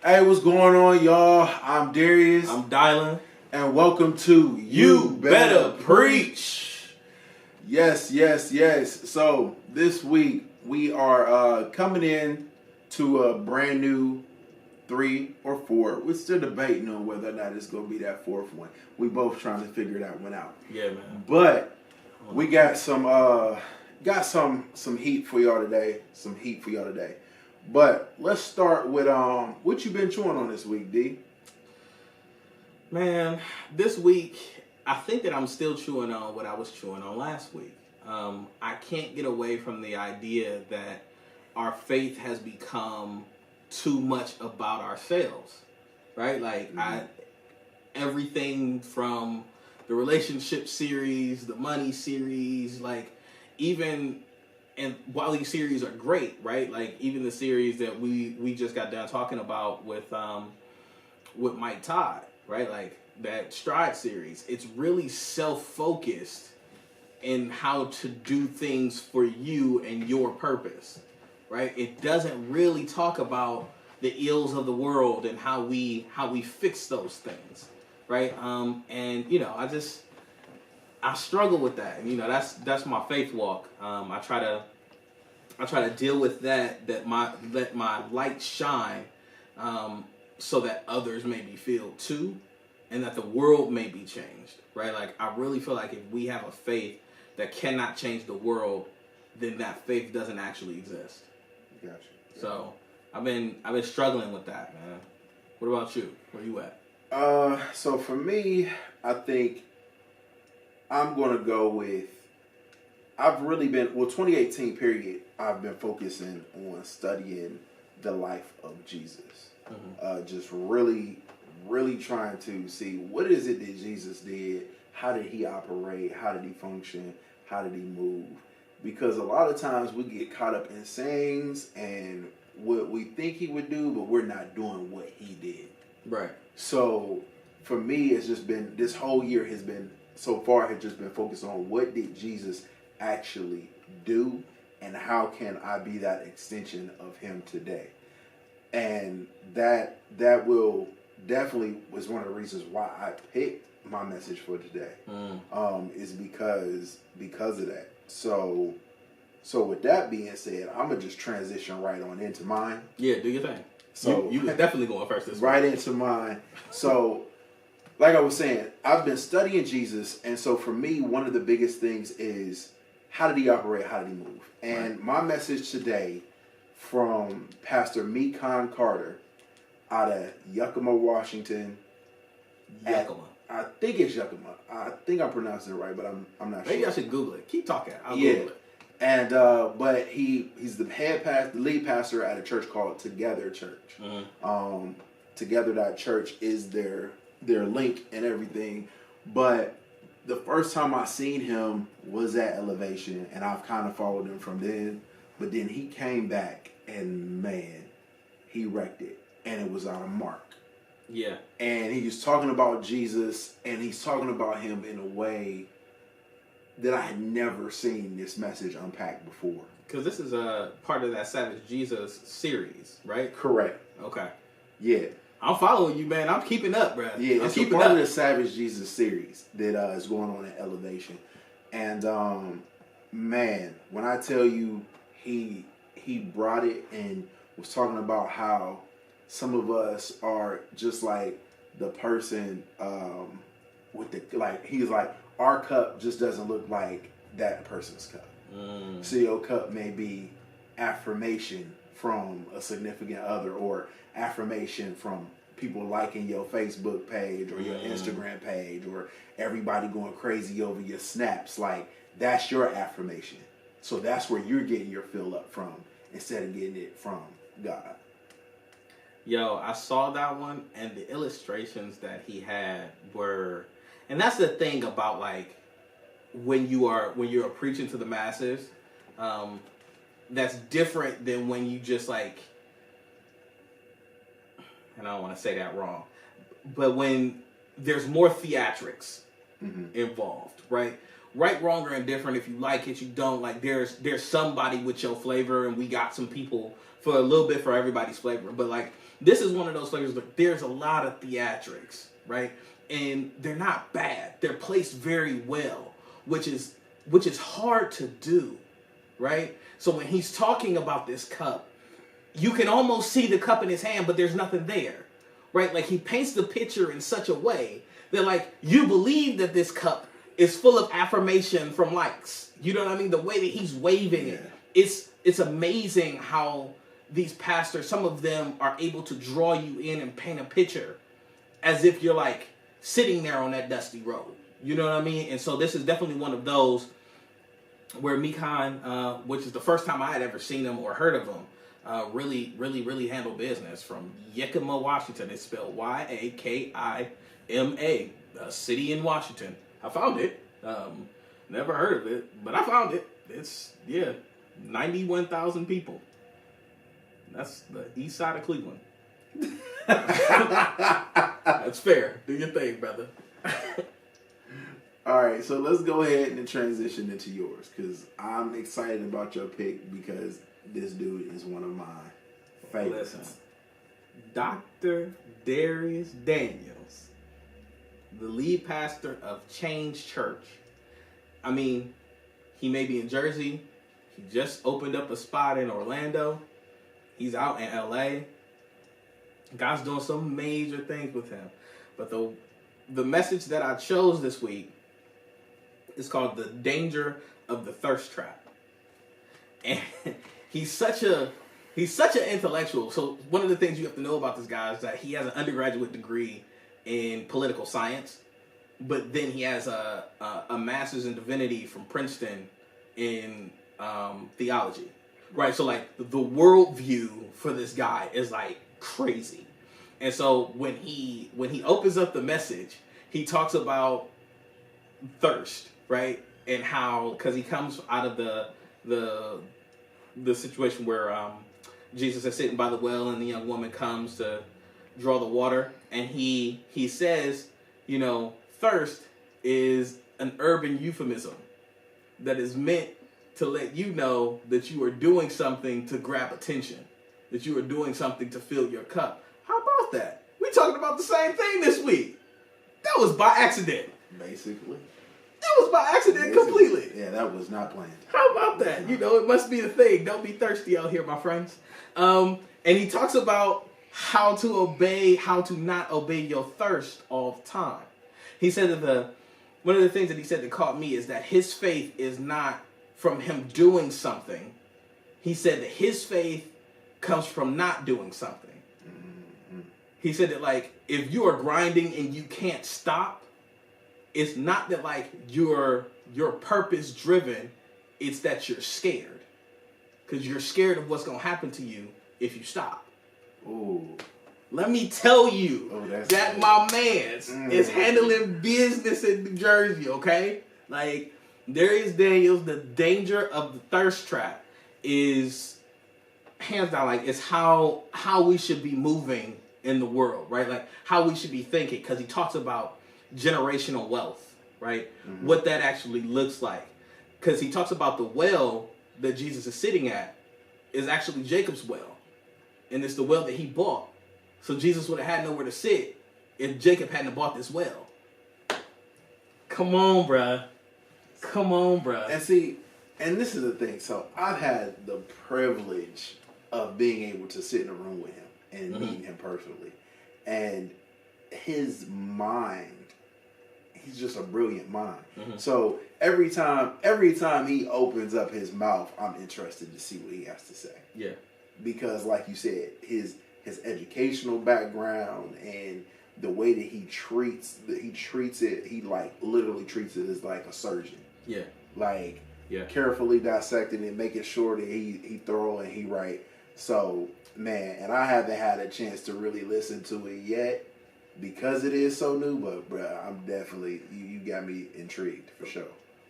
Hey, what's going on, y'all? I'm Darius. I'm Dylan. And welcome to You Better Preach. Yes. So, this week, we are coming in to a brand new 3 or 4. We're still debating on whether or not it's going to be that 4th one. We both trying to figure that one out. Yeah, man. But we got some heat for y'all today. But let's start with what you been chewing on this week, D? Man, this week I think that I'm still chewing on what I was chewing on last week. I can't get away from the idea that our faith has become too much about ourselves, right? Like everything from the relationship series, the money series, like even. And while these series are great, right? Like even the series that we just got done talking about with Mike Todd, right? Like that Stride series. It's really self-focused in how to do things for you and your purpose, right? It doesn't really talk about the ills of the world and how we fix those things, right? And you know, I struggle with that, and you know that's my faith walk. I try to deal with that let my light shine, so that others may be filled too, and that the world may be changed. Right? Like I really feel like if we have a faith that cannot change the world, then that faith doesn't actually exist. Gotcha. So I've been struggling with that, man. What about you? Where you at? So for me, I think I'm going to go with, I've really been, 2018 period, I've been focusing on studying the life of Jesus. Mm-hmm. Just really, really trying to see what is it that Jesus did? How did he operate? How did he function? How did he move? Because a lot of times we get caught up in sayings and what we think he would do, but we're not doing what he did. Right. So for me, it's just been, this whole year has been, so far has just been focused on what did Jesus actually do and how can I be that extension of him today. And that will definitely was one of the reasons why I picked my message for today. Is because of that. So with that being said, I'm gonna just transition right on into mine. Yeah, do your thing. So you was definitely going first this right week. Into mine. So like I was saying, I've been studying Jesus, and so for me, one of the biggest things is how did he operate, how did he move? And my message today from Pastor Micahn Carter out of Yakima, Washington. Yakima. I think it's Yakima. I think I'm pronouncing it right, but I'm not sure. Maybe I should Google it. Keep talking. I'll Google it. And but he's the the lead pastor at a church called Together Church. Mm-hmm. Together.church is their link and everything. But the first time I seen him was at Elevation, and I've kind of followed him from then. But then he came back, and man, he wrecked it, and it was on a mark. Yeah. And he was talking about Jesus, and he's talking about him in a way that I had never seen this message unpacked before. Because this is a part of that Savage Jesus series, right? Correct. Okay. Yeah. I'm following you, man. I'm keeping up, bro. Yeah, it's part of the Savage Jesus series that is going on at Elevation. And, man, when I tell you he brought it and was talking about how some of us are just like the person with the, like, he's like, our cup just doesn't look like that person's cup. So your cup may be affirmation from a significant other, or affirmation from people liking your Facebook page or your Instagram page, or everybody going crazy over your snaps. Like, that's your affirmation. So that's where you're getting your fill up from instead of getting it from God. Yo, I saw that one, and the illustrations that he had were, and that's the thing about like when you're preaching to the masses, that's different than when you just like, and I don't want to say that wrong, but when there's more theatrics involved, right? Right, wrong, or indifferent. If you like it, you don't like. There's somebody with your flavor, and we got some people for a little bit for everybody's flavor. But like this is one of those flavors. Like, there's a lot of theatrics, right? And they're not bad. They're placed very well, which is hard to do, right? So when he's talking about this cup, you can almost see the cup in his hand, but there's nothing there, right? Like, he paints the picture in such a way that, like, you believe that this cup is full of affirmation from likes. You know what I mean? The way that he's waving it, it's amazing how these pastors, some of them are able to draw you in and paint a picture as if you're like sitting there on that dusty road. You know what I mean? And so this is definitely one of those where Micahn, which is the first time I had ever seen him or heard of him, really handled business from Yakima, Washington. It's spelled Yakima, a city in Washington. I found it. Never heard of it, but I found it. It's, 91,000 people. That's the east side of Cleveland. That's fair. Do your thing, brother. All right, so let's go ahead and transition into yours, because I'm excited about your pick because this dude is one of my favorites. Listen, Dr. Dharius Daniels, the lead pastor of Change Church. I mean, he may be in Jersey. He just opened up a spot in Orlando. He's out in LA. God's doing some major things with him. But the message that I chose this week is called The Danger of the Thirst Trap. And he's such an intellectual. So one of the things you have to know about this guy is that he has an undergraduate degree in political science, but then he has a master's in divinity from Princeton in theology. Right, so like the worldview for this guy is like crazy. And so when he opens up the message, he talks about thirst, right? And how, because he comes out of the situation where Jesus is sitting by the well and the young woman comes to draw the water, and he says, thirst is an urban euphemism that is meant to let you know that you are doing something to grab attention, that you are doing something to fill your cup. How about that? We talking about the same thing this week. That was by accident. Basically. That was by accident completely. Yeah, that was not planned. How about that? It must be the thing. Don't be thirsty out here, my friends. And he talks about how to obey, how to not obey your thirst all the time. He said that one of the things that he said that caught me is that his faith is not from him doing something. He said that his faith comes from not doing something. Mm-hmm. He said that, like, if you are grinding and you can't stop, it's not that, like, you're purpose driven, it's that you're scared. Because you're scared of what's going to happen to you if you stop. Ooh. Let me tell you that my man's is handling business in New Jersey, okay? Like, Dharius Daniels, the danger of the thirst trap is hands down, like, it's how we should be moving in the world, right? Like, how we should be thinking, because he talks about generational wealth, right? Mm-hmm. What that actually looks like. Because he talks about the well that Jesus is sitting at is actually Jacob's well. And it's the well that he bought. So Jesus would have had nowhere to sit if Jacob hadn't bought this well. Come on, bruh. And see, and this is the thing. So I've had the privilege of being able to sit in a room with him and meeting him personally. And his mind, he's just a brilliant mind. Mm-hmm. So every time he opens up his mouth, I'm interested to see what he has to say. Yeah. Because like you said, his educational background and the way that he treats it, he like literally treats it as like a surgeon. Yeah. Like carefully dissecting it, making sure that he thorough and he right. So man, and I haven't had a chance to really listen to it yet because it is so new, but bruh, I'm definitely, you got me intrigued for sure.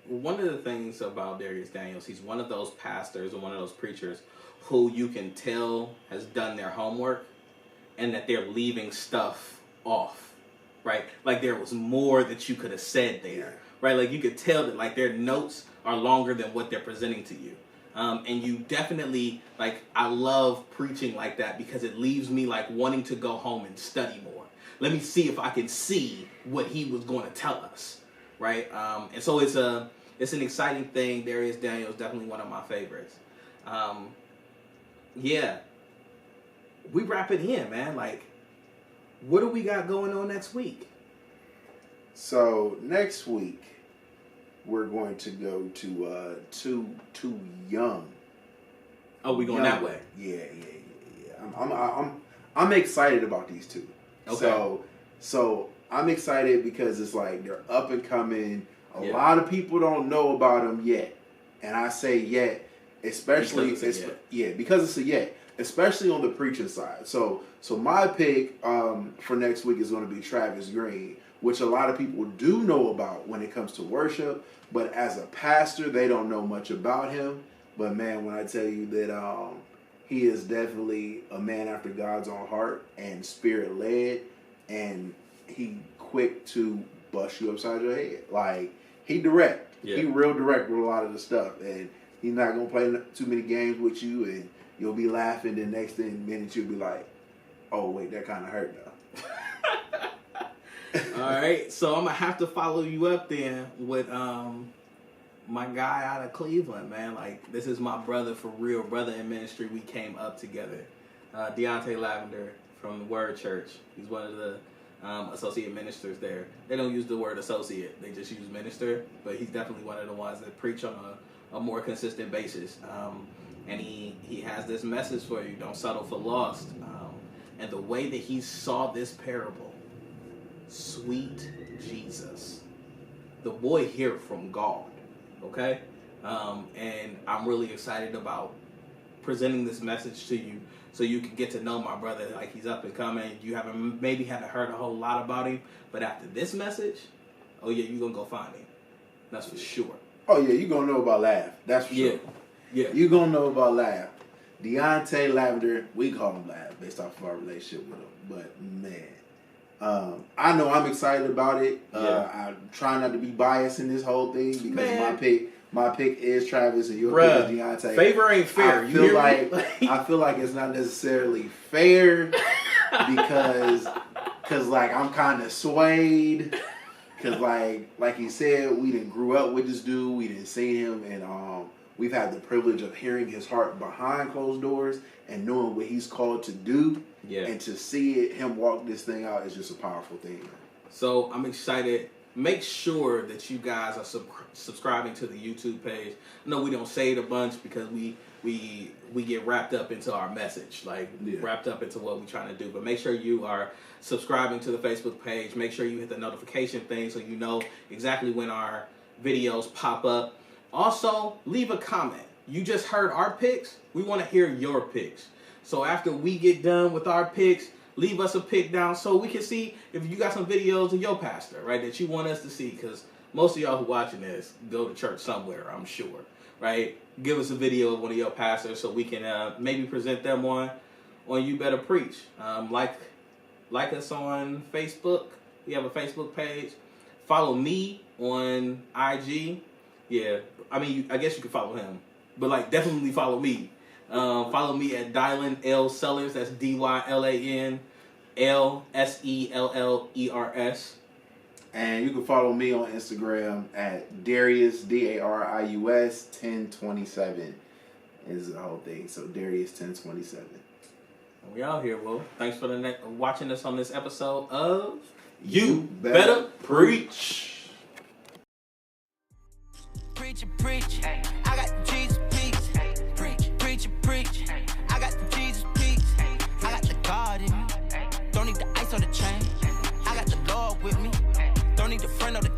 One of the things about Dharius Daniels, he's one of those pastors or one of those preachers who you can tell has done their homework and that they're leaving stuff off, right? Like there was more that you could have said there, right? Like you could tell that like their notes are longer than what they're presenting to you. And you definitely, like, I love preaching like that because it leaves me like wanting to go home and study more. Let me see if I can see what he was going to tell us, right? And so it's an exciting thing. Dharius Daniels, definitely one of my favorites. Yeah, we wrap it in, man. Like, what do we got going on next week? So next week we're going to go to two young. Oh, we going that way? Yeah. I'm excited about these two. Okay. So I'm excited because it's like they're up and coming. A lot of people don't know about them yet, and I say yet, especially because it's a yet, especially on the preaching side. So my pick for next week is going to be Travis Green, which a lot of people do know about when it comes to worship, but as a pastor, they don't know much about him. But man, when I tell you that he is definitely a man after God's own heart and spirit led, and he quick to bust you upside your head. Like, he direct. Yeah. He real direct with a lot of the stuff, and he's not gonna play too many games with you, and you'll be laughing. The next minute you'll be like, "Oh wait, that kind of hurt though." All right, so I'm gonna have to follow you up then with my guy out of Cleveland, man. Like, this is my brother for real, brother in ministry. We came up together. Deontay Lavender from the Word Church. He's one of the associate ministers there. They don't use the word associate; they just use minister. But he's definitely one of the ones that preach on a more consistent basis. And he has this message for you: don't settle for lost. And the way that he saw this parable, sweet Jesus, the boy hear from God. Okay, and I'm really excited about presenting this message to you, so you can get to know my brother. Like, he's up and coming. You maybe haven't heard a whole lot about him, but after this message, oh yeah, you're gonna go find him. That's for sure. Oh yeah, you're gonna know about Laugh. That's for sure. Yeah. You're gonna know about Laugh. Deontay Lavender, we call him Laugh based off of our relationship with him. But man, I know I'm excited about it. I try not to be biased in this whole thing because my pick is Travis and your pick is Deontay. Favor ain't fair. I feel like it's not necessarily fair because like I'm kind of swayed because like he said, we didn't grew up with this dude, we didn't see him, and we've had the privilege of hearing his heart behind closed doors and knowing what he's called to do. Yeah. And to see him walk this thing out is just a powerful thing. So I'm excited. Make sure that you guys are subscribing to the YouTube page. I know we don't say it a bunch because we get wrapped up into our message, wrapped up into what we're trying to do. But make sure you are subscribing to the Facebook page. Make sure you hit the notification thing so you know exactly when our videos pop up. Also, leave a comment. You just heard our picks. We want to hear your picks. So after we get done with our picks, leave us a pick down so we can see if you got some videos of your pastor, right, that you want us to see. Because most of y'all who watching this go to church somewhere, I'm sure, right? Give us a video of one of your pastors so we can maybe present them on You Better Preach. Like us on Facebook. We have a Facebook page. Follow me on IG. Yeah, I mean, I guess you can follow him, but definitely follow me. Follow me at Dylan L Sellers. That's DYLAN LSELLERS. And you can follow me on Instagram at Darius Darius 1027 is the whole thing. So Darius 1027. We out here, Will. Thanks for watching us on this episode of You Better Preach. Preach. I got the Jesus peace. Preach. I got the Jesus peace. I got the God in me. Don't need the ice on the chain. I got the Lord with me. Don't need the friend on the